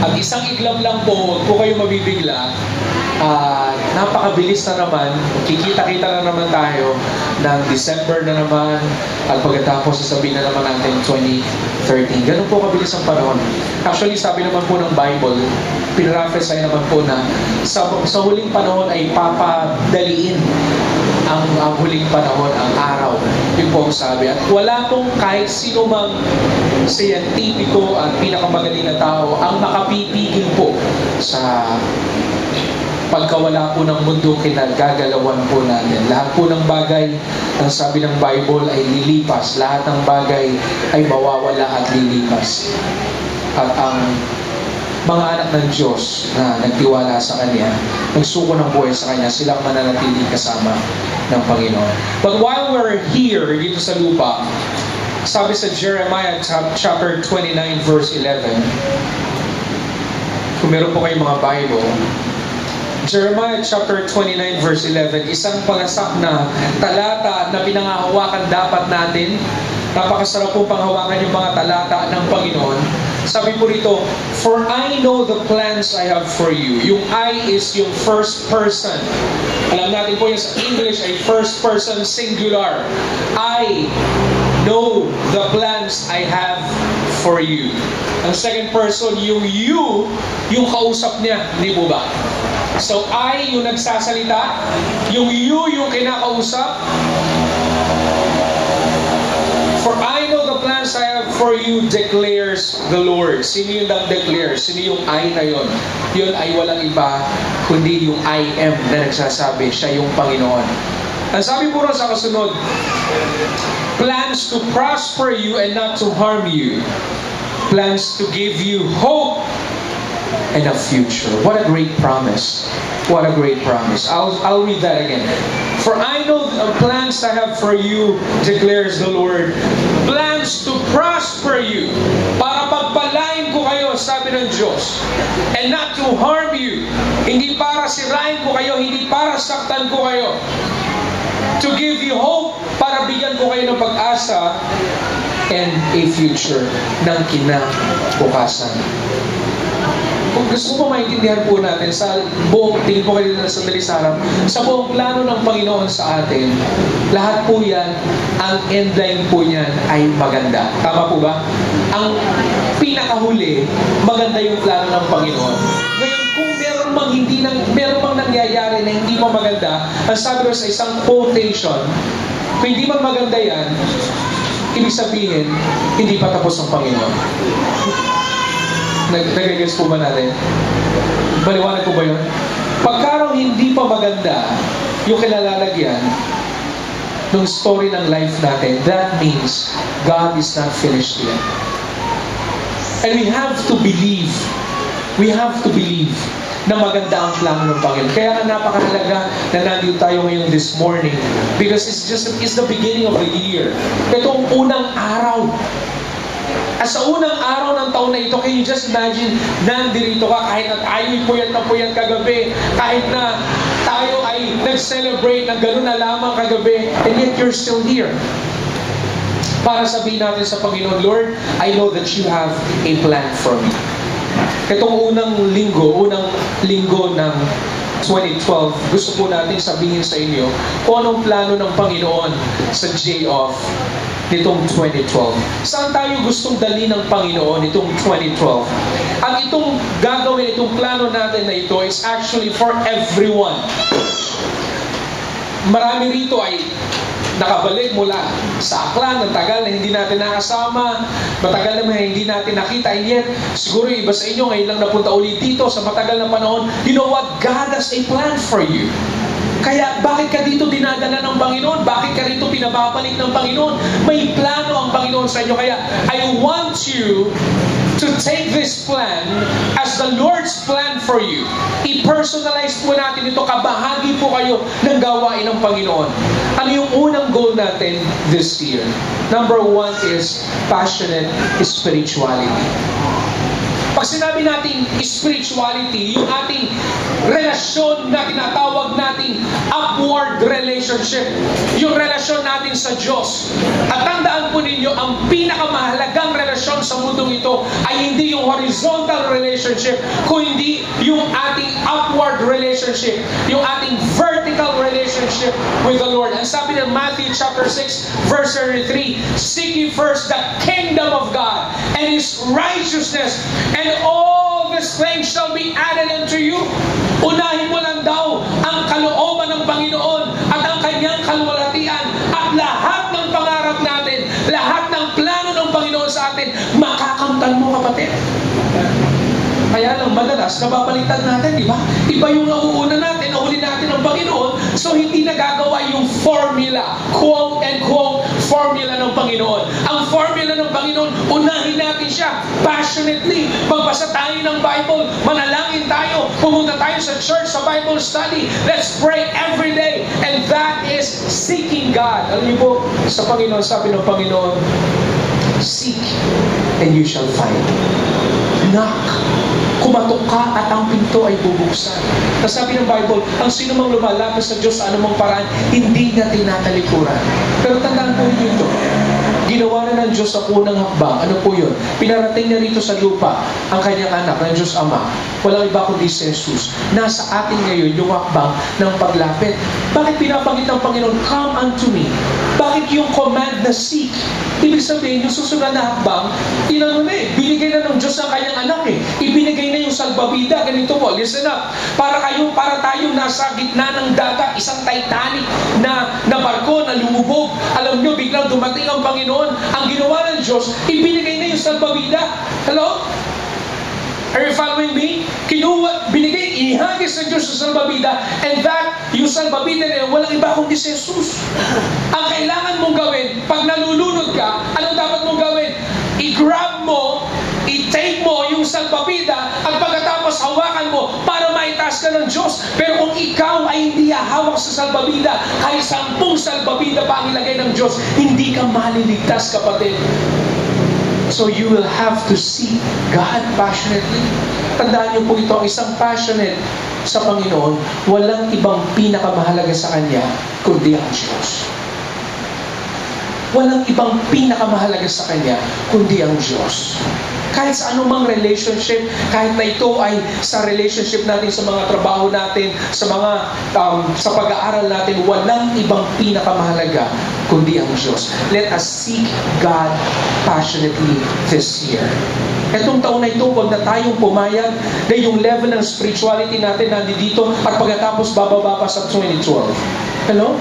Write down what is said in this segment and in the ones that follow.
At isang iglap lang po, huwag po kayo mabibigla. Napakabilis na naman, kikita-kita na naman tayo ng December na naman, at pagkatapos sasabihin na naman natin 2013. Ganun po kabilis ang panahon. Actually, sabi naman po ng Bible, pinrophesy naman po na sa huling panahon ay papadaliin ang huling panahon, ang araw. Yun po ang sabi. At wala pong kahit sino mang siyentipiko at pinakamagaling na tao ang makapipigil po sa pagkawala po ng mundo, kinagagalawan po natin. Lahat po ng bagay, ang sabi ng Bible, ay lilipas. Lahat ng bagay ay mawawala at lilipas. At ang mga anak ng Diyos na nagtiwala sa Kanya, nagsuko ng buhay sa Kanya, silang mananatiling kasama ng Panginoon. But while we're here, dito sa lupa, sabi sa Jeremiah chapter 29 verse 11, kung meron po kayong mga Bible, Jeremiah chapter 29 verse 11, isang pangasak na talata na pinangahawakan dapat natin. Napakasarap po panghawakan yung mga talata ng Panginoon. Sabi po rito, for I know the plans I have for you. Yung I is yung first person. Alam natin po yung sa English ay first person singular. I know the plans I have for you. Ang second person, yung you, yung kausap niya. Hindi po ba? So I, yung nagsasalita. Yung you, yung kinakausap. For I know the plans I have for you, declares the Lord. Sino yung nag-declare? Sino yung I na yun? Yun ay walang iba, kundi yung I am na nagsasabi. Siya yung Panginoon. Ang sabi po rin sa kasunod, plans to prosper you and not to harm you. Plans to give you hope and a future. What a great promise. What a great promise. I'll read that again. For I know the plans I have for you, declares the Lord. Plans to prosper you. Para pagpalain ko kayo, sabi ng Diyos. And not to harm you. Hindi para sirain ko kayo, hindi para saktan ko kayo. To give you hope, para bigyan ko kayo ng pag-asa and a future ng kinabukasan. Kung gusto mo maintindihan po natin sa buong, tingin po kayo na sandali sa harap, sa buong plano ng Panginoon sa atin, lahat po yan, ang endline po niyan ay maganda. Tama po ba? Ang pinakahuli, maganda yung plano ng Panginoon. Ngayon, kung meron mang nangyayari na hindi pa maganda, ang sabi ko sa isang quotation, kung hindi man maganda yan, ibig sabihin, hindi pa tapos ang Panginoon. Nag-guess po ba natin? Maliwanag po ba yun? Pagkarang hindi pa maganda yung kinalalagyan ng story ng life natin, that means God is not finished yet. And we have to believe na maganda ang plano ng Panginoon. Kaya nga napakahalaga na nandito tayo ngayon this morning because it's the beginning of the year. Ito ang unang araw. At sa unang araw ng taon na ito, can you just imagine, nandito ka kahit na tayo'y puyat kagabi, kahit na tayo ay nag-celebrate na gano'n na lamang kagabi, and yet you're still here. Para sabihin natin sa Panginoon, Lord, I know that you have a plan for me. Itong unang linggo ng 2012, gusto po natin sabihin sa inyo kung anong plano ng Panginoon sa day of nitong 2012. Saan tayo gustong dali ng Panginoon nitong 2012? At itong gagawin, itong plano natin na ito is actually for everyone. Marami rito ay nakabalik mula sa aklan, ang tagal na hindi natin nakasama, matagal na hindi natin nakita, and yet, siguro iba sa inyo ngayon lang napunta ulit dito sa matagal na panahon. You know what? God has a plan for you. Kaya bakit ka dito dinadala ng Panginoon? Bakit ka dito pinababalik ng Panginoon? May plano ang Panginoon sa inyo. Kaya I want you to take this plan as the Lord's plan for you. I-personalize po natin ito. Kabahagi po kayo ng gawain ng Panginoon. Ano yung unang goal natin this year? Number 1 is passionate spirituality. Pag sinabi natin spirituality, yung ating relasyon na tinatawag nating upward relationship, yung relasyon natin sa Diyos. At tandaan po ninyo, ang pinakamahalagang relasyon sa mundong ito ay hindi yung horizontal relationship, kundi yung ating upward relationship, yung ating vertical relationship with the Lord. Ang sabi ng Matthew chapter 6, verse 33, seek ye first the kingdom of God and His righteousness, and all these things shall be added unto you. Unahin mo lang daw ang kalooban ng Panginoon at ang kanyang kalwalatian, at lahat ng pangarap natin, lahat ng plano ng Panginoon sa atin, makakamtan mo, kapatid. Kaya lang madalas nababalitan natin, di ba? Iba yung nauuna natin, nahuli natin ang Panginoon, so hindi nagagawa yung formula, quote and quote, formula ng Panginoon. Ang formula ng Panginoon, unahin natin siya passionately. Magbasa tayo ng Bible, manalangin tayo, pumunta tayo sa church, sa Bible study. Let's pray every day. And that is seeking God. Alam niyo po, sa Panginoon, sabi ng Panginoon, seek and you shall find. Knock. Kumatok ka at ang pinto ay bubuksan. Tapos sabi ng Bible, ang sino mang lumalapit sa Diyos sa anumang paraan, hindi niya tinatalikuran. Pero tandaan po ninyo ito, ginawa na ng Diyos sa unang hakbang. Ano po yun? Pinarating niya rito sa lupa ang kanyang anak, ng Diyos Ama. Walang iba kundi si Jesus. Nasa atin ngayon yung hakbang ng paglapit. Bakit pinapanggit ng Panginoon, come unto me? Bakit yung command na seek? Ibig sabihin, yung susunod na hakbang, binigay na ng Diyos ang kanyang anak eh. Ibinigay na yung salbabida. Ganito po, listen up. Para tayong nasa gitna ng dagat, isang Titanic na barko na lumubog. Alam nyo, biglang dumating ang Panginoon. Ang ginawa ng Diyos, ibinigay na yung salbabida. Hello? Are you following me? Binigay, inihagis ng Diyos sa salbabida, and that, yung salbabida na yun, walang iba kundi si Jesus. Ang kailangan mong gawin, pag nalulunod ka, anong dapat mong gawin? I-grab mo, i-take mo yung salbabida, at pagkatapos hawakan mo para maitaas ka ng Diyos. Pero kung ikaw ay hindi hawak sa salbabida, kahit 10 salbabida pa ang ilagay ng Diyos, hindi ka maliligtas, kapatid. So you will have to seek God passionately. Tandaan niyo po ito, ang isang passionate sa Panginoon, walang ibang pinakamahalaga sa Kanya kundi ang Diyos. Walang ibang pinakamahalaga sa Kanya kundi ang Diyos. Kahit sa anumang relationship, kahit na ito ay sa relationship natin, sa mga trabaho natin, sa pag-aaral natin, walang ibang pinakamahalaga kundi ang Diyos. Let us seek God passionately this year. Etong taon na ito, huwag na tayong pumayag na yung level ng spirituality natin nandito at pagkatapos bababa pa sa 2012. Hello?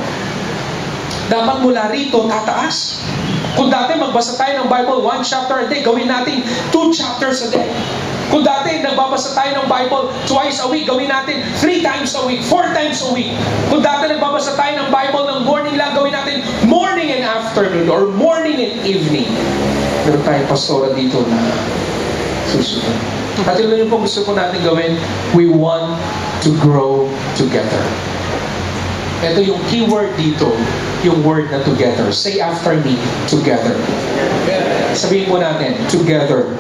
Dapat mula rito, tataas. Kung dati magbasa tayo ng Bible 1 chapter a day, gawin natin 2 chapters a day. Kung dati nagbabasa tayo ng Bible twice a week, gawin natin 3 times a week, 4 times a week. Kung dati nagbabasa tayo ng Bible ng morning lang, gawin natin morning and afternoon or morning and evening. Meron tayong pastora dito na susunod. At yun yung po gusto ko natin gawin, we want to grow together. Ito yung keyword dito, yung word na together. Say after me, together. Sabihin po natin, together.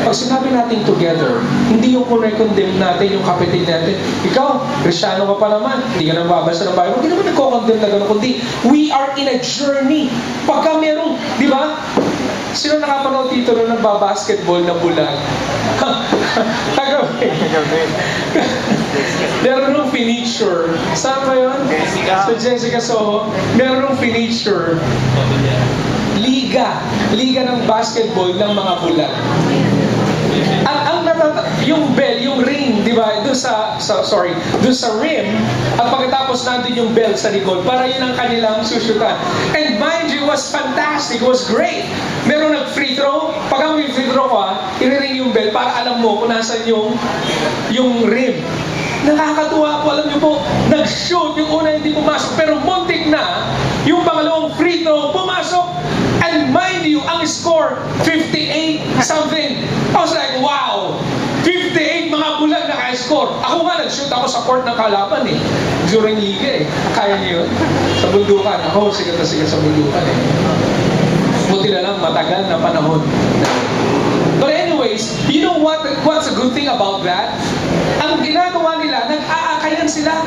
Pag sinabi natin together, hindi yung condemn natin yung kapatid natin. Ikaw, Kristiyano ka pa naman, hindi ka nababasa ng Bible, hindi naman nagko-condemn na gano'n, kundi we are in a journey. Pagka merong, di ba? Sino nakapanood dito nung nagbabasketball na bulag? Meron nung finisher. Saan ba yun? Sa Jessica Soho. Meron nung finisher. Liga ng basketball ng mga bulag. Yung bell, yung ring, di ba? Doon sa rim, at pagkatapos nandun yung bell sa likod, para yun ang kanilang susutan. And mind you, it was fantastic, it was great. Meron nag-free throw, pag ang free throw ka, i-ring yung bell para alam mo kung nasan yung rim. Nakakatuwa po, alam niyo po, nag-shoot, yung una hindi pumasok, pero muntik na, yung pangalawang free throw, pumasok. And mind you, ang score, 58 something. I was like, wow! 58 mga bulag na kaya-score. Ako nga, nag-shoot ako sa court ng kalaban eh. During liga eh. Kaya niyo yun? Sa bundukan. Ako, sigat na sigat sa bundukan eh. Buti na lang, matagal na panahon. But anyway, Anyways, you know what's a good thing about that? Ang ginagawa nila, nag-aakayan sila.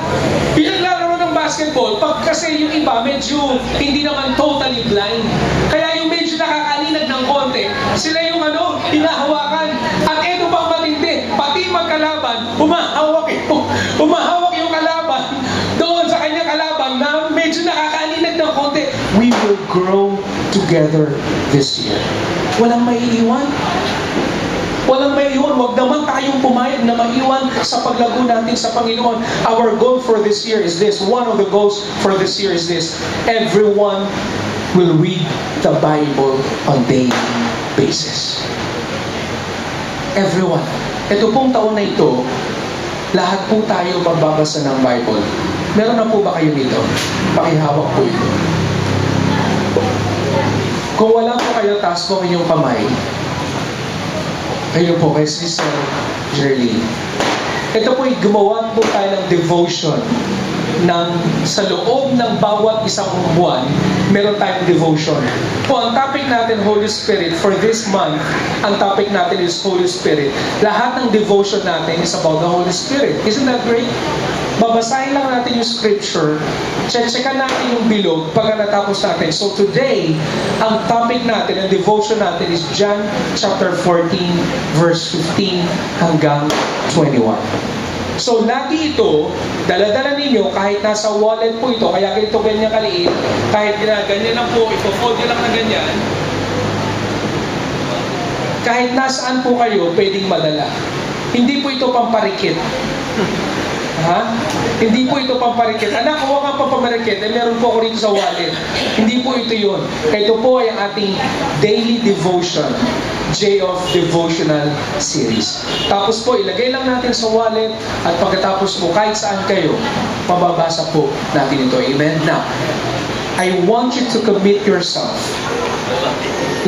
Yung naglalaro ng basketball, kasi yung iba medyo hindi naman totally blind. Kaya yung medyo nakakalinag ng konti, sila yung hinahawakan. At ito pang matindi, pati magkalaban, humahawak yung kalaban doon sa kanyang kalaban na medyo nakakalinag ng konti. We will grow together this year. Walang maiiwan. Walang maiiwan. Huwag naman tayong pumayag na maiwan sa paglago natin sa Panginoon. Our goal for this year is this. One of the goals for this year is this. Everyone will read the Bible on daily basis. Everyone. Ito pong taon na ito, lahat po tayo magbabasa ng Bible. Meron na po ba kayo dito? Pakihawak po ito. Kung wala po kayo, taas po inyong kamay. Kayo po, kay Sister Jerlyn. Ito po, gumawa po tayo ng devotion sa loob ng bawat isang buwan, meron tayong devotion. Po, ang topic natin, Holy Spirit, for this month, ang topic natin is Holy Spirit. Lahat ng devotion natin is about the Holy Spirit. Isn't that great? Babasahin lang natin yung scripture, checkan natin yung bilog pagka natapos natin. So today, ang topic natin, ang devotion natin is John chapter 14, verse 15 hanggang 21. So, lagi ito, dala-dala ninyo, kahit nasa wallet po ito, kaya ganito ganyan kaliit, kahit ganyan lang po, ipo-fold nyo lang na ganyan, kahit nasaan po kayo, pwedeng madala. Hindi po ito pamparikit. Ha? Hindi po ito pamparikit. Anak, huwag kang pamparikit. Meron po ako rito sa wallet. Hindi po ito yun. Ito po ay ang ating daily devotion. J of Devotional Series. Tapos po, ilagay lang natin sa wallet at pagkatapos po, kahit saan kayo, mababasa po natin ito. Amen? Now, I want you to commit yourself.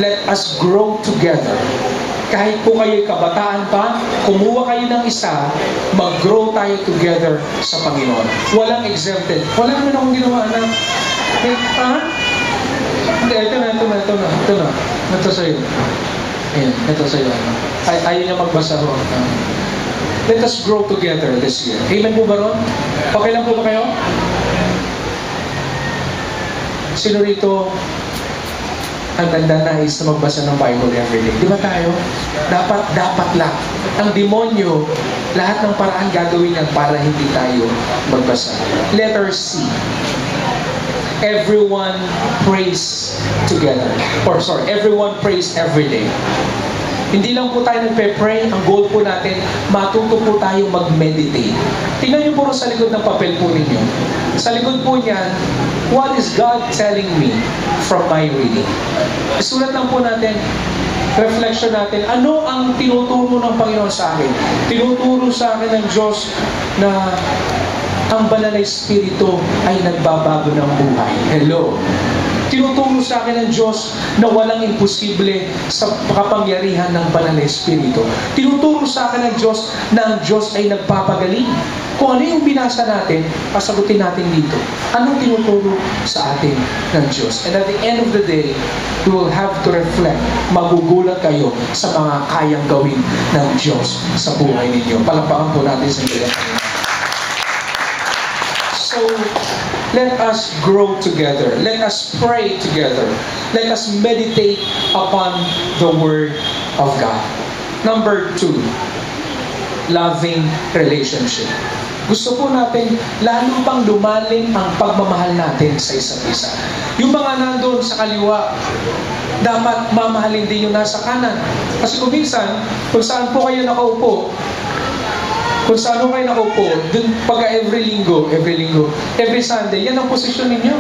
Let us grow together. Kahit po kayo'y kabataan pa, kumuha kayo ng isa, mag-grow tayo together sa Panginoon. Walang exempted. Wala naman akong ginawa, anak. Hindi, ito na. Ito sa'yo. Ayan, ito sa'yo. Ayaw niya magbasa ron. Let us grow together this year. Amen po ba ron? Okay lang po ba kayo? Sino rito ang nais na magbasa ng Bible everyday? Di ba tayo? Dapat lang. Ang demonyo, lahat ng paraan gagawin niyan para hindi tayo magbasa. Letter C. Everyone prays together. Everyone prays every day. Hindi lang po tayo nagpe-pray, ang goal po natin, matuto po tayo mag-meditate. Tingnan niyo po sa likod ng papel po ninyo. Sa likod po niyan, what is God telling me from my reading? Isulat lang po natin, reflection natin, ano ang tinuturo ng Panginoon sa akin? Tinuturo sa akin ng Diyos na ang banal na Espiritu ay nagbabago ng buhay. Hello? Tinuturo sa akin ng Diyos na walang imposible sa kapangyarihan ng banal na Espiritu. Tinuturo sa akin ng Diyos na ang Diyos ay nagpapagaling. Kung ano yung binasa natin, pasagutin natin dito. Anong tinuturo sa atin ng Diyos? And at the end of the day, we will have to reflect. Magugulat kayo sa mga kayang gawin ng Diyos sa buhay ninyo. Palakpakan po natin sa Diyos. So, let us grow together. Let us pray together. Let us meditate upon the Word of God. Number 2, loving relationship. Gusto po natin lalo pang lumalim ang pagmamahal natin sa isa't isa. Yung mga nandun sa kaliwa, dapat mamahalin din yung nasa kanan. Kasi kung minsan, kung saan po kayo nakaupo, dun pagka every linggo, every Sunday, yan ang posisyon ninyo.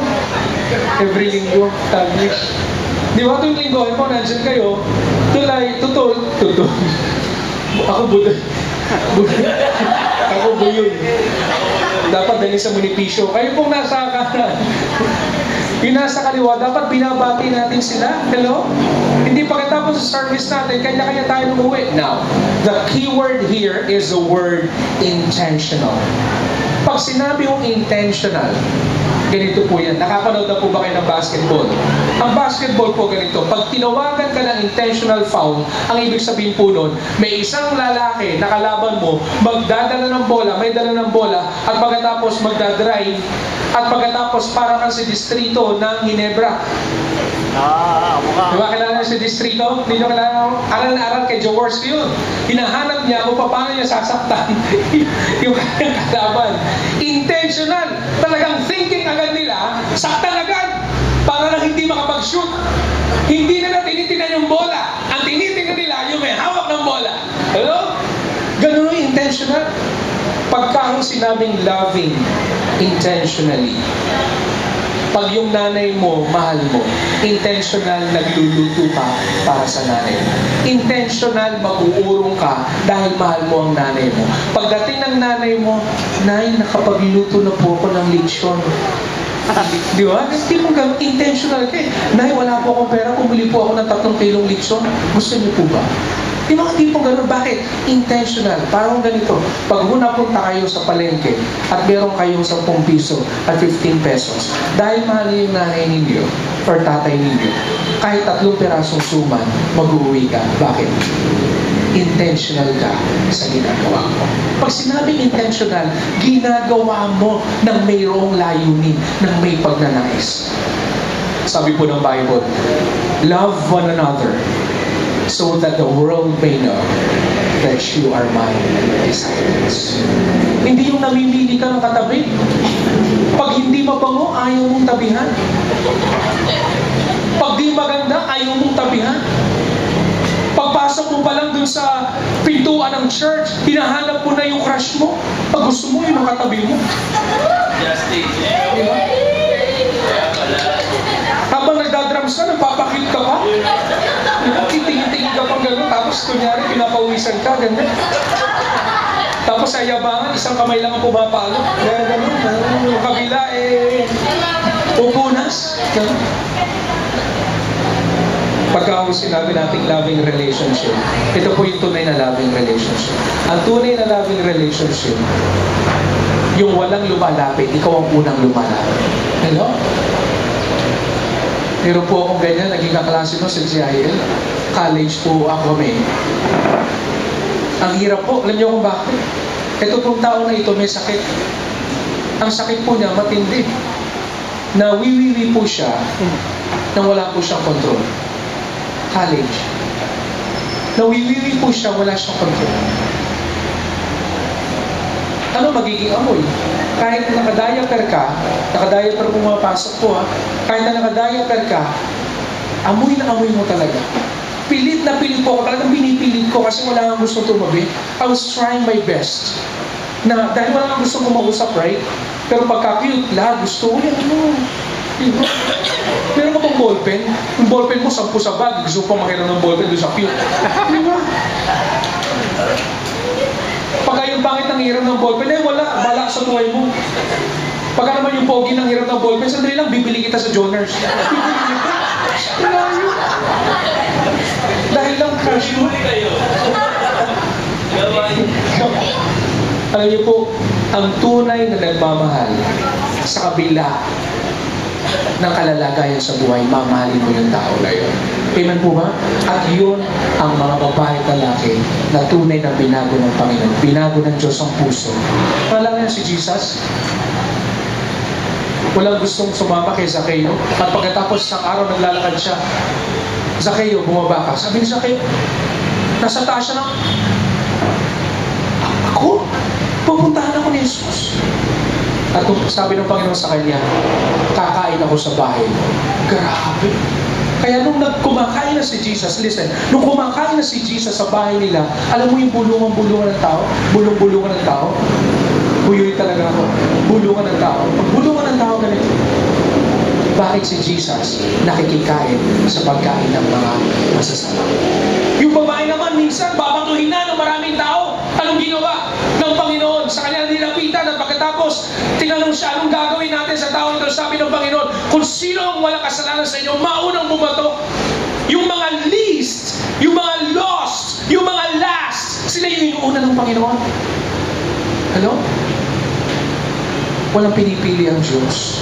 Every linggo, taglish. Di ba tuwing linggo, po, nandyan kayo, tutol. Ako budoy. Ako buyoy. Dapat dali sa munipisyo. Kayo pong nasa kanan. Yung nasa kaliwa, dapat binabati natin sila. Hello? Hindi pagkatapos sa service natin, kanya-kanya tayo umuwi. Now, the key word here is the word intentional. Pag sinabi yung intentional, ganito po yan. Nakapanood na po ba kayo ng basketball? Ang basketball po ganito. Pag tinawagan ka ng intentional foul, ang ibig sabihin po nun, may isang lalaki na kalaban mo, magdadala ng bola, may dala ng bola, at pagkatapos magdadrive, at pagkatapos para kang si distrito ng Ginebra. Diba kilala si distrito? Hindi nyo kilala? Aral na aral kay Jaworski yun. Hinahanap niya kung paano niya sasaktan yung kanyang kalaban. Intentional. Talagang thinking agad nila, saktan agad para lang hindi makapag-shoot. Hindi nila tinitingnan yung bola. Ang tinitingnan nila yung may hawak ng bola. Hello? Ganun yung intentional. Pagka ang sinabing loving intentionally, pag yung nanay mo, mahal mo, intentional nagluluto ka para sa nanay mo. Intentional mag-uurong ka dahil mahal mo ang nanay mo. Pagdating ng nanay mo, Nay, nakapagluto na po ako ng lechon. Di ba? Hindi mo gano'n. Intentional ka eh. Nay, wala po akong pera. Pumili po ako ng 3 kilong lechon. Gusto niyo po ba? Di ba hindi po gano'n? Bakit? Intentional. Parang ganito. Pag napunta kayo sa palengke at meron kayong 10 piso at 15 pesos, dahil mahal yung nanay ninyo or tatay ninyo, kahit 3 pirasong suman, mag-uwi ka. Bakit? Intentional ka sa ginagawa mo. Pag sinabing intentional, ginagawa mo ng mayroong layunin, ng may pagnanais. Sabi po ng Bible, love one another so that the world may know that you are my disciples. Hindi yung namimili ka ng katabi. Pag hindi mabango, ayaw mong tabihan. Pag di maganda, ayaw mong tabihan. Pagpasok mo pa lang dun sa pintuan ng church, hinahanap mo na yung crush mo. Pag gusto mo, yun ang katabi mo. Diba? Habang nagdadrums ka, nagpapakit ka pa. Titingin-tingin ka pang gano'n, tapos kunyari, pinapawisan ka, ganda. Tapos sa yabangan, isang kamay lang ang pumapalo. Kaya gano'n, yung kabila, pupunas. Gano'n. Pagka ako sinabi nating loving relationship, ito po yung tunay na loving relationship. Ang tunay na loving relationship, yung walang lumalapit, ikaw ang unang lumalapit. Hello? Meron po akong ganyan, naging kaklase mo sa GIL. College po ako may. Ang hirap po, alam niyo kung bakit? Ito pong tao na ito may sakit. Ang sakit po niya matindi. Nawiwiwi po siya nang wala po siyang control. College. Nawiwiwi po siya, wala siyang control. Ano magiging amoy? Kahit nakadiaper ka, nakadiaper pumapasok po kahit na nakadiaper ka, amoy na amoy mo talaga. Pilit na pilit po ako, talagang pinipilit ko kasi wala kang gusto tumabi. I was trying my best. Na dahil wala kang gusto kumausap, right? Pero pagka-cute, lahat gusto ko yan. Diba? Meron ka pang ballpen. Yung ballpen mo, 10 sa bag. Gusto pa makilang ng ballpen doon sa cute. Diba? Pagka yung pangit ng hirap ng ballpen, wala. Balak sa tuway mo. Pagka naman yung pogi ng hirap ng ballpen, sandali lang, bibili kita sa Joners. Wala yun. Dahil lang crush mo. Alam niyo po, ang tunay na nagmamahal sa kabila ng kalalagayan sa buhay, mamahalin mo yung tao na yun. Amen po ba? At yun ang mga babae at lalaki na tunay na binago ng Panginoon. Binago ng Diyos ang puso. Wala nga si Jesus. Walang gustong sumama kay Zacchaeus. At pagkatapos ng araw naglalakad siya, Zacchaeus, bumaba ka. Sabi ni Zacchaeus, nasa taas siya ng, ako? Pupuntahan ako ni Jesus. At sabi ng Panginoon sa kanya, kakain ako sa bahay mo. Grabe. Kaya nung kumakain na si Jesus, listen, nung kumakain na si Jesus sa bahay nila, alam mo yung bulungan-bulungan ng tao? Bulong-bulungan ng tao? Buyoy talaga ako. Bulungan ng tao. Pag bulungan ng tao ganito, bakit si Jesus nakikikain sa pagkain ng mga masasama? Yung babae naman, minsan, babatuhin na ng maraming tao. Anong ginawa ng Panginoon? Sa kanya nilapitan at pagkatapos, tinanong siya, anong gagawin natin sa tao ito? Sabi ng Panginoon, kung sino ang walang kasalanan sa inyo, maunang bumato. Yung mga least, yung mga lost, yung mga last, sila yung inuuna ng Panginoon. Hello? Walang pinipili ang Diyos.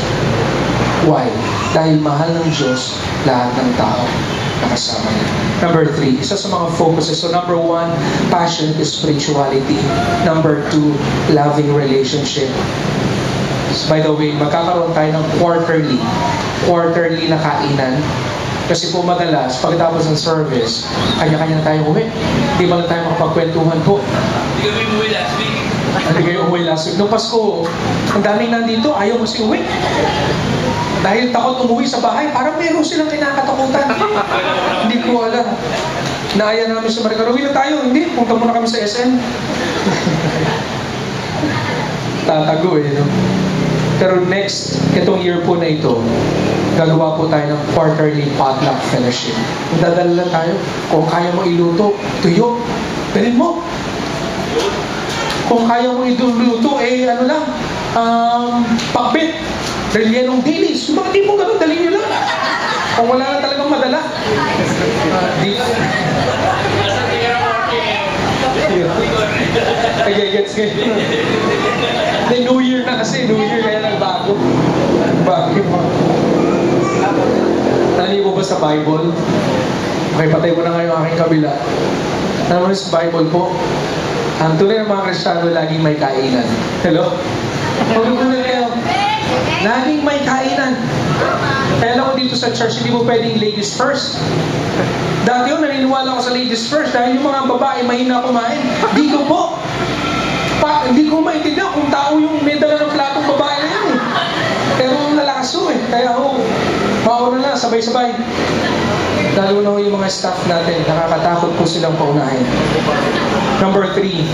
Why? Dahil mahal ng Diyos lahat ng tao na kasama niya. Number 3, isa sa mga focuses. So number 1, passion is spirituality. Number 2, loving relationship. By the way, magkakaroon tayo ng quarterly na kainan. Kasi po madalas, pagkatapos ng service, kanya-kanya tayo uwi. Hindi ba lang tayo makapagkwentuhan po? Hindi kami umuwi last week. Hindi kayo umuwi last week. Noong Pasko, ang daming nandito, ayaw kasi uwi. Dahil takot umuwi sa bahay, parang meron silang kinakatakutan. Hindi ko alam. Naaya namin sa Maricaro, uwi na tayo. Hindi, punta muna kami sa SM. Tatago no? Pero next, itong year po na ito, gagawa po tayo ng quarterly potluck fellowship. Dadala lang tayo. Kung kaya mo iluto, tuyo, dalhin mo. Kung kaya mo iluto, pakbit, relyenong dilis. Yung mga di mo ganun, dalhin nyo lang. Kung wala na talagang madala. Gets kayo. New Year na kasi. New Year kaya nagbago. Naliw mo ba sa Bible? Okay, patay mo na ngayon ang aking kabila. Alam mo sa Bible po, ang tunay ng mga Kristiyano laging may kainan. Hello? Pag-unan kayo. Laging may kainan. Kaya alam ko dito sa church, hindi mo pwedeng ladies first. Dati yun, naniniwala ko sa ladies first dahil yung mga babae mahina kumain. Di ko po. Hindi ko maintindihan kung tao yung may dala ng platong babae na yan eh. Pero nalakaso eh. Kaya mauna na, sabay-sabay. Lalo na yung mga staff natin, nakakatakot po silang paunahin. Number 3,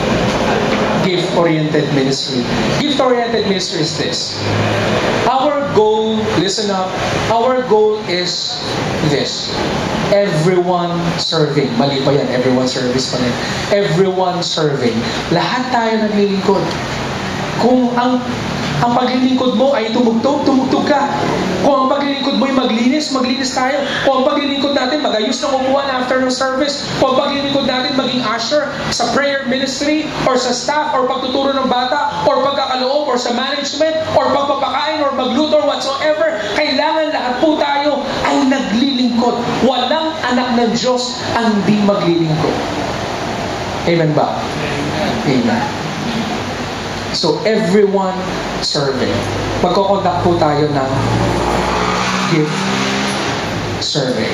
gift-oriented ministry. Gift-oriented ministry is this. Our goal, listen up, our goal is this. Everyone serving. Mali pa yan, everyone service pa rin. Everyone serving. Lahat tayo naglilingkod. Kung ang paglilingkod mo ay tumugtog ka. Kung ang paglilingkod mo ay maglinis tayo. Kung ang paglilingkod natin magayos ng upuan after ng service. Kung ang paglilingkod natin maging usher sa prayer ministry or sa staff or pagtuturo ng bata or pagkakaloob or sa management or pagpapakain or magluto or whatsoever, kailangan lahat po tayo ay naglilingkod. Walang anak ng Diyos ang hindi maglilingkod. Amen ba? Amen. So, everyone serving. Magkoconduct po tayo ng gift survey.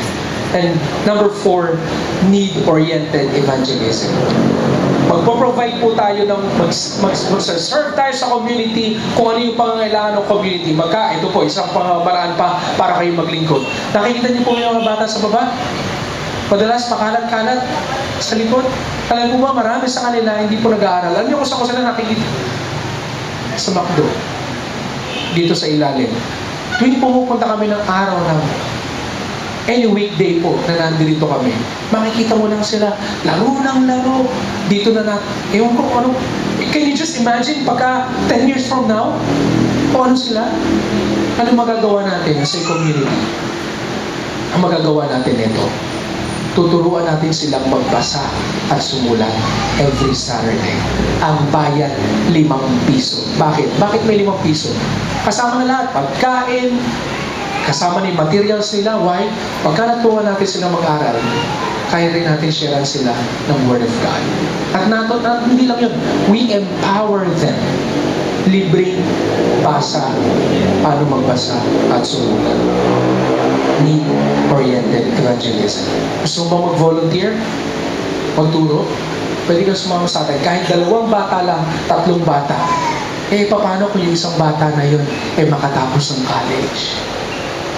And number 4, need-oriented evangelism. Magpo-provide po tayo ng mag-serve tayo sa community kung ano yung pangangailangan ng community. Ito po, isang paraan pa para kayo maglingkod. Nakikita niyo po yung mga bata sa baba? Madalas pakalat-kalat sa likod. Alam mo ba, marami sa kanila hindi po nag-aaral. Alam niyo kung saan ko sila nakikita? Sa McDo. Dito sa ilalim. Tuwing pumupunta kami ng araw ng any weekday po na nandito kami, makikita mo lang sila, laro ng laro. Dito na ewan ko ano. Can you just imagine pagka 10 years from now, kung ano sila? Ano magagawa natin sa community? Ang magagawa natin ito. Tuturuan natin silang magbasa at sumulat every Saturday. Ang bayad, 5 piso. Bakit? Bakit may 5 piso? Kasama na lahat. Pagkain, kasama ni materials nila. Why? Pagka natuwa natin silang mag-aral, kaya rin natin sharean sila ng Word of God. At hindi lang yun. We empower them. Libreng basa, paano magbasa at sumulat. Need-oriented evangelism. Gusto mo ba mag-volunteer? Magturo? Pwede ka sumama sa atin. Kahit 2 bata lang, 3 bata. Paano kung yung isang bata na yun makatapos ng college?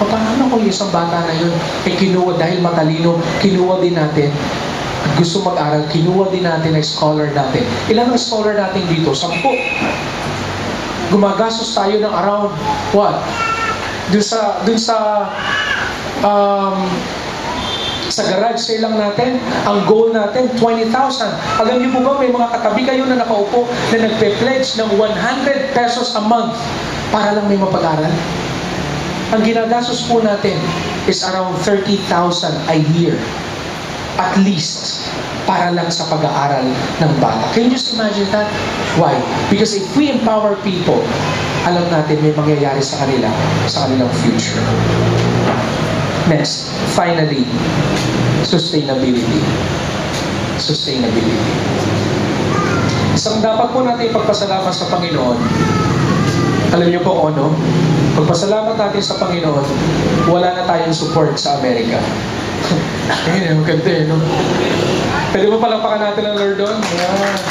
Paano kung yung isang bata na yun kinuha dahil matalino, kinuha din natin at gusto mag-aral, kinuha din natin ang scholar natin. Ilan ang scholar natin dito? 10. Gumagastos tayo ng around what? Dun sa garage sale lang natin, ang goal natin, 20,000. Alam niyo po ba, may mga katabi kayo na nakaupo na nagpe-pledge ng 100 pesos a month para lang may mapag-aral? Ang ginagastos po natin is around 30,000 a year. At least, para lang sa pag-aaral ng bata. Can you just imagine that? Why? Because if we empower people, alam natin may mangyayari sa kanilang future. Next, finally, sustainability. Sustainability. Isang dapat po natin ipagpasalamat sa Panginoon. Alam niyo po ano? Pagpasalamat natin sa Panginoon, wala na tayong support sa Amerika. Ayun, ang ganda no? Pwede mo palapakan natin ang Lord doon? Yeah.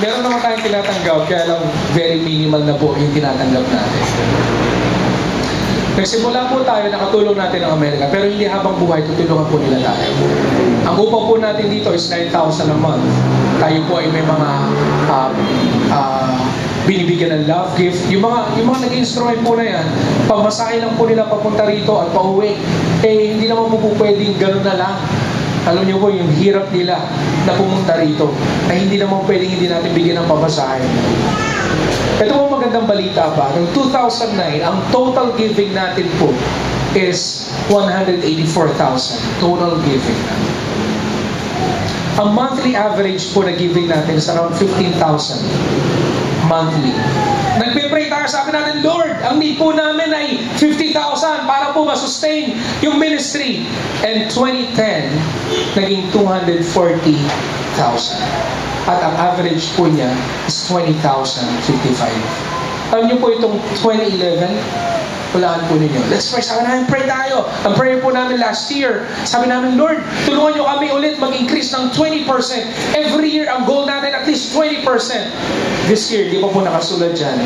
Meron naman tayong tinatanggap, kaya lang very minimal na po yung tinatanggap natin. Nagsimula po tayo, nakatulong natin ang Amerika, pero hindi habang buhay, tutulungan po nila tayo. Ang upa po natin dito is 9,000 a month. Tayo po ay may mga binibigyan ng love gift. Yung mga nag-instrument po na yan, pamasahe lang po nila papunta rito at pauwi. Hindi naman po pwedeng ganun na lang. Alam niyo po, yung hirap nila na pumunta rito, ay hindi naman pwedeng hindi natin bigyan ng pamasahe. Ito po magandang balita pa. Noong 2009, ang total giving natin po is 184,000. Total giving natin. Ang monthly average po na giving natin is around 15,000 monthly. Nagpe-pray tayo, sabi natin, Lord, ang need po namin ay 50,000 para po ma-sustain yung ministry. And 2010, naging 240,000. At ang average po niya is 20,055. Alam niyo po itong 2011, walaan po ninyo. Let's pray. Sabi namin, pray tayo. Ang prayer po namin last year, sabi namin, Lord, tulungan niyo kami ulit mag-increase ng 20%. Every year, ang goal natin at least 20%. This year, di pa po nakasulat dyan.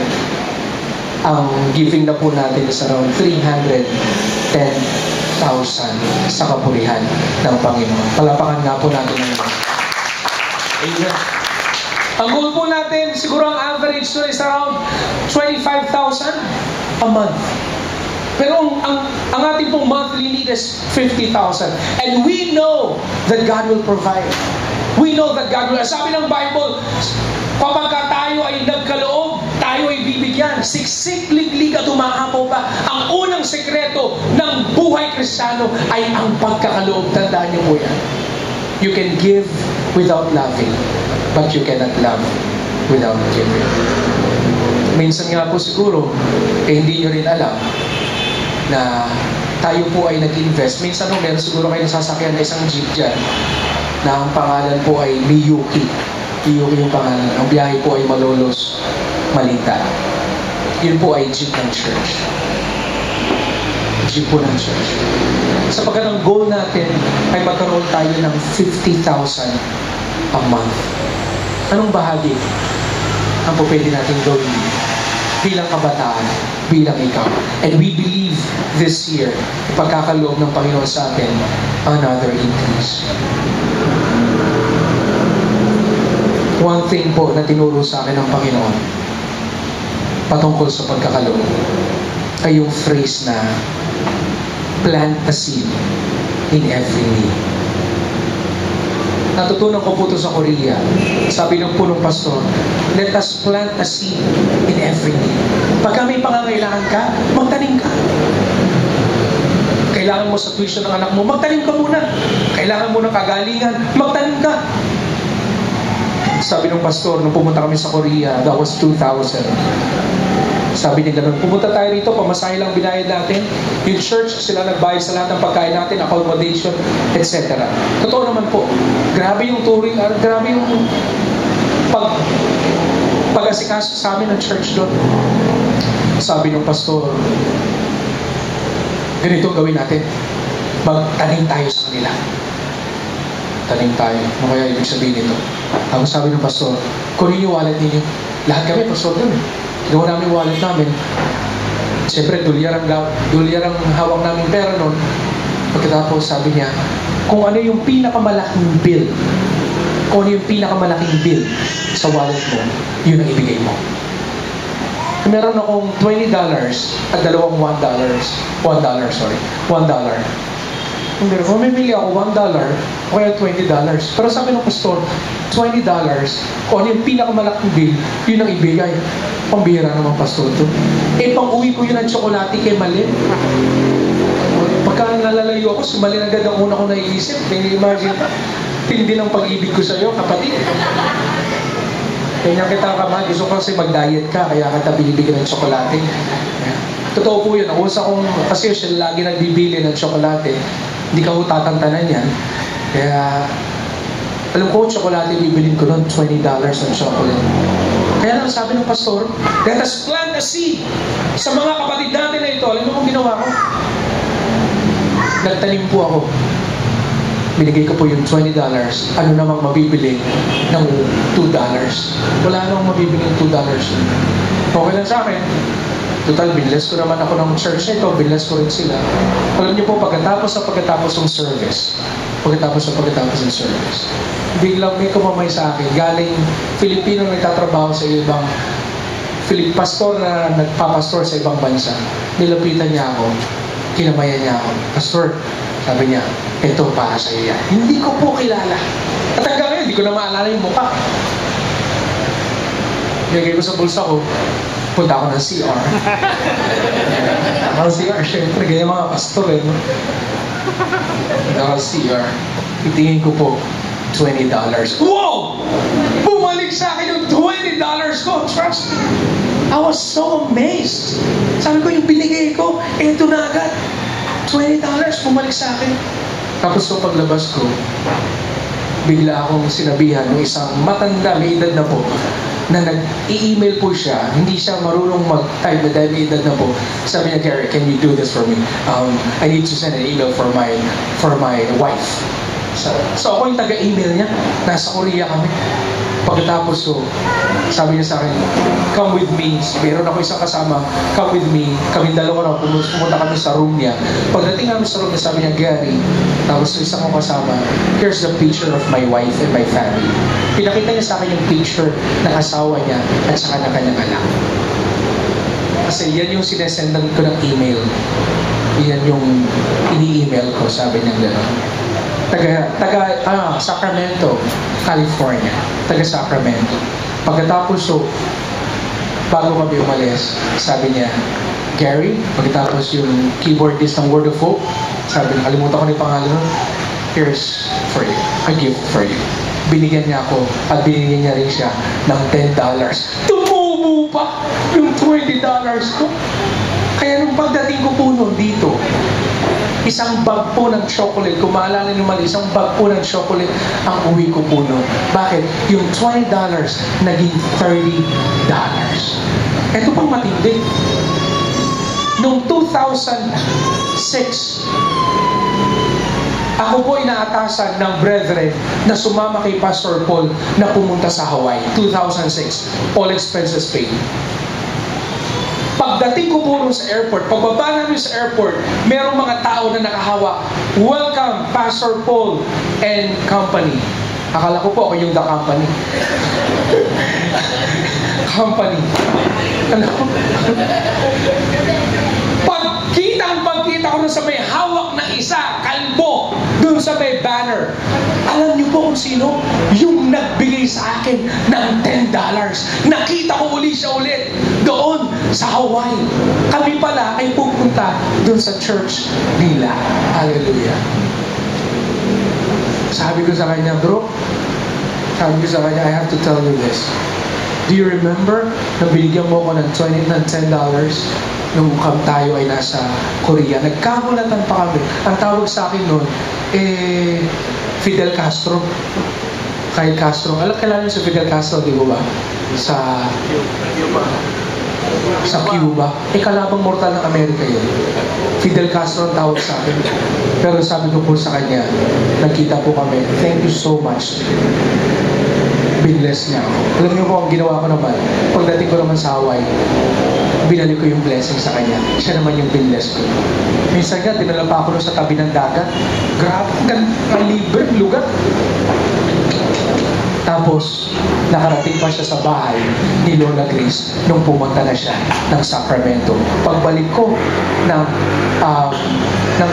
Ang giving na po natin is around 310,000 sa kapurihan ng Panginoon. Palapakan nga po natin ngayon. Amen. Ang goal po natin, siguro ang average so is around 25,000 a month. Pero ang ating pong monthly need is 50,000. And we know that God will provide. We know that God will. Sabi ng Bible, kapag tayo ay nagkaloob, tayo ay bibigyan. Siksik-liglig at umahapaw pa. Ang unang sekreto ng buhay Kristiyano ay ang pagkakaloob. Tandaan niyo po yan. You can give without loving, but you cannot love without giving. Minsan nga po siguro, hindi nyo rin alam na tayo po ay nag-invest. Minsan meron siguro kayo nasasakyan na isang jeep dyan na ang pangalan po ay Miyuki. Miyuki yung pangalan. Ang biyahe po ay Malolos, Malita. Yun po ay jeep ng church. Jeep po ng church. Sapagkat ang goal natin ay magkaroon tayo ng 50,000 a month. Anong bahagi ang po pwede natin gawin bilang kabataan, bilang ikaw? And we believe this year, ipagkakaloob ng Panginoon sa atin, another increase. One thing po na tinuro sa akin ng Panginoon patungkol sa pagkakaloob ay yung phrase na plant a seed in every need. Natutunan ko po ito sa Korea. Sabi ng punong pastor, let us plant a seed in every need. Pagka may pangangailangan ka, magtanim ka. Kailangan mo sa tuition ng anak mo, magtanim ka muna. Kailangan mo ng kagalingan, magtanim ka. Sabi ng pastor, nung pumunta kami sa Korea, that was 2000. Sabi niya ganun, pumunta tayo rito, pamasahe lang binayad natin. Yung church, sila nagbayad sa lahat ng pagkain natin, accommodation, etc. Totoo naman po. Grabe yung touring, grabe yung pag-asikaso sa amin ng church doon. Sabi ng pastor, ganito gawin natin. Magtanim tayo sa kanila. Tanim tayo. Ano kaya ibig sabihin nito? Ang sabi ng pastor, kunin yung wallet ninyo. Lahat kami, pastor doon. Ginawa namin wallet namin. Siyempre, dolyar ang hawak namin pera noon. Pagkatapos, sabi niya, kung ano yung pinakamalaking bill, sa wallet mo, yun ang ibigay mo. Meron akong $20 at dalawang $1. Kung mamili ako $1 o kaya $20. Pero sabi ng pastor, $20, kung ano yung pinakamalaking bill, yun ang ibigay. Pambihira naman pastor to. Pang-uwi ko yun ang tsokolate kay Malin. Pagka nalalayo ako, si Malin agad ang una ko naiisip. Imagine, tindi ng pag-ibig ko sa'yo, kapatid. Kanya kita kamahal, gusto ko kasi mag-diet ka, kaya kita binibigyan ng tsokolate. Yeah. Totoo po yun. Usa kong, kasi siya lagi nagbibili ng tsokolate, hindi ka ho tatantanan yan. Kaya, alam ko, tsokolate bibilin ko noon, $20 ang chocolate. Kaya lang sabi ng pastor, let us plant a seed sa mga kapatid natin na ito. Alam mo kung ginawa ko? Nagtanim po ako. Binigay ko po yung $20. Ano namang mabibili ng $2? Wala namang mabibili ng $2. Okay lang sa akin. Total, binless ko naman ako ng church na ito. Binless ko rin sila. Alam niyo po, pagkatapos ng service, biglang may kumamay sa akin. Galing Filipino nagtatrabaho sa ibang pastor na nagpapastor sa ibang bansa. Nilapitan niya ako. Kinamayan niya ako. Pastor, sabi niya, ito para sa iyo yan. Hindi ko po kilala. At hanggang ngayon, hindi ko na maalala yung mukha. Nilagay ko sa bulsa ko, punta ako ng CR. Ako ng CR, syempre, ganyan mga pastor eh. No? Punta ako ng CR. Itingin ko po, $20. Wow! Bumalik sa akin yung $20 ko. Trust me. I was so amazed. Sabi ko, yung binigay ko, eto na agad. $20, bumalik sa akin. Tapos so paglabas ko, bigla akong sinabihan ng isang matanda, may edad na po, na nag-i-email po siya, hindi siya marunong mag-type na dahil may edad na po. Sabi niya, Gary, can you do this for me? I need to send an email for my wife. So ako yung taga-email niya, nasa Korea kami. Pagkatapos so, sabi niya sa akin, come with me. Meron ako isang kasama, come with me. Kaming dalawa na, pumunta kami sa room niya. Pagdating namin sa room niya, sabi niya, Gary, tapos isang ko kasama, here's the picture of my wife and my family. Pinakita niya sa akin yung picture ng asawa niya at saka ng kanyang anak. Kasi yan yung sinesendan ko ng email. Yan yung ini-email ko, sabi niya gano'n. Taga Sacramento, California. Taga Sacramento. Pagkatapos so, bago kami umalis, sabi niya, Gary, pagkatapos yung keyboardist ng Word of Hope, sabi niya, kalimutan ko na yung pangalan nun, here's for you, a gift for you. Binigyan niya ako at binigyan niya rin siya ng $10. Tumubo pa yung $20 ko. Kaya nung pagdating ko po nun dito, isang bag po ng chocolate, kung maalala nyo mali, isang bag po ng chocolate ang uwi ko po nun. Bakit? Yung $20 naging $30. Ito pang matindi. Noong 2006, ako po inaatasan ng brethren na sumama kay Pastor Paul na pumunta sa Hawaii. 2006. All expenses paid. Pagdating ko po sa airport, pagbaba namin sa airport, merong mga tao na nakahawak. Welcome, Pastor Paul and company. Akala ko po ako yung the company. Company. Ano? Pagkita ko na sa may hawak na isa, kalbo, dun sa may banner. Alam niyo po kung sino? Yung nagbigay sa akin ng $10. Nakita ko siya ulit doon sa Hawaii. Kami pala ay pupunta dun sa church nila. Hallelujah. Sabi ko sa kanya, bro, I have to tell you this. Do you remember na binigyan mo ako ng $10 nung tayo ay nasa Korea? Nagkamulatan pa kami. Ang tawag sa akin noon, Fidel Castro. Kay Castro. Kailan niyo si Fidel Castro, di ba? Sa Cuba. Kalabang mortal ng Amerika yun. Fidel Castro ang tawag sa akin. Pero sabi ko po sa kanya, nagkita po kami, thank you so much. Binless niya ako. Alam niyo po, ang ginawa ko naman, pagdating ko naman sa Hawaii, binalik ko yung blessing sa kanya. Siya naman yung binless ko. Minsan nga, dinala pa ako sa tabi ng dagat. Grabe, ang libre, lugar. Tapos, nakarating pa siya sa bahay ni Lola Grace nung pumunta na siya ng Sacramento. Pagbalik ko ng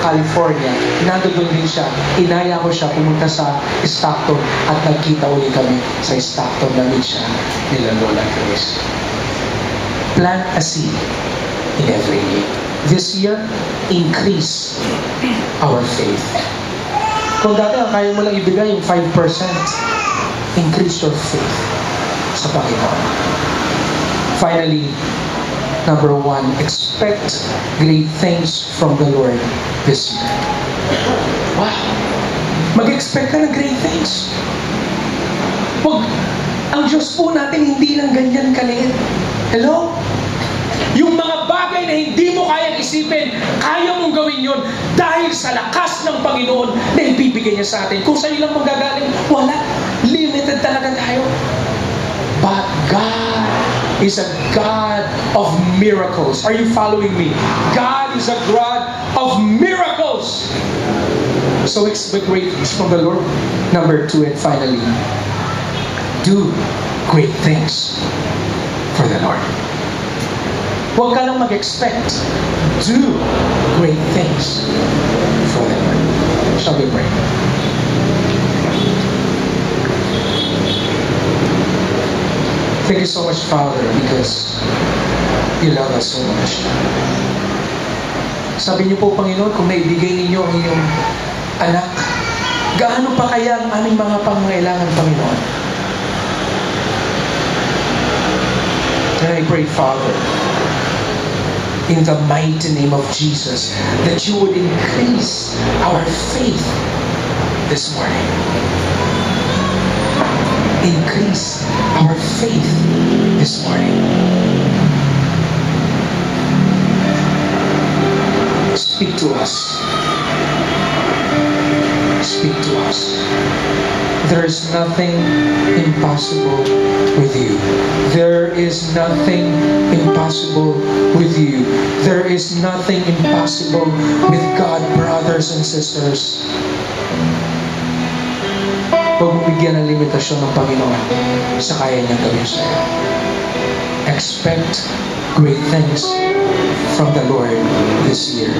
California, nandoon din siya. Inaya ko siya pumunta sa Stockton at nagkita ulit kami sa Stockton na rin siya nila Lola Grace. Plant a seed in every year. This year, increase our faith. Kung dati ang kaya mo lang ibigay yung 5%, increase your faith sa sa Panginoon. Finally, number 1, expect great things from the Lord this year. Wow! Mag-expect ka ng great things. Ang Diyos po natin hindi lang ganyan kaliit. Hello? Yung mga bagay na hindi mo kayang isipin, kaya mong gawin yun dahil sa lakas ng Panginoon na ibibigay niya sa atin. Kung sa'yo lang magagaling, wala. Limited talaga tayo. But God is a God of miracles. Are you following me? God is a God of miracles. So expect great things from the Lord. Number 2, and finally, do great things for the Lord. Huwag ka lang mag-expect. Do great things for the Lord. Shall we pray? Thank you so much, Father, because you love us so much. Sabi niyo po, Panginoon, kung naibigay ninyo ang inyong anak, gaano pa kaya ang aming mga pangangailangan, Panginoon? And I pray, Father, in the mighty name of Jesus, that you would increase our faith this morning. Increase our faith this morning. Speak to us. Speak to us. There is nothing impossible with you. There is nothing impossible with you. There is nothing impossible with God, brothers and sisters. Huwag mo bigyan ng limitasyon ng Panginoon sa kaya niyang gawin sa'yo. Expect great things from the Lord this year.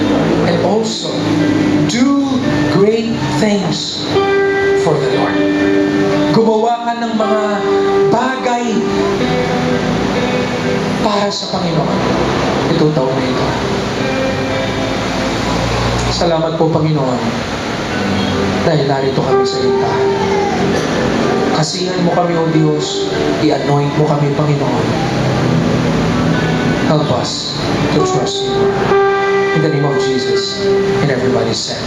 And also, do great things for the Lord. Gumawa ka ng mga bagay para sa Panginoon itong taon na ito. Salamat po, Panginoon, dahil narito kami sa lintahan. Kasihan mo kami, O Diyos, i-anoint mo kami, Panginoon. Help us to trust you, Lord. In the name of Jesus, and everybody said,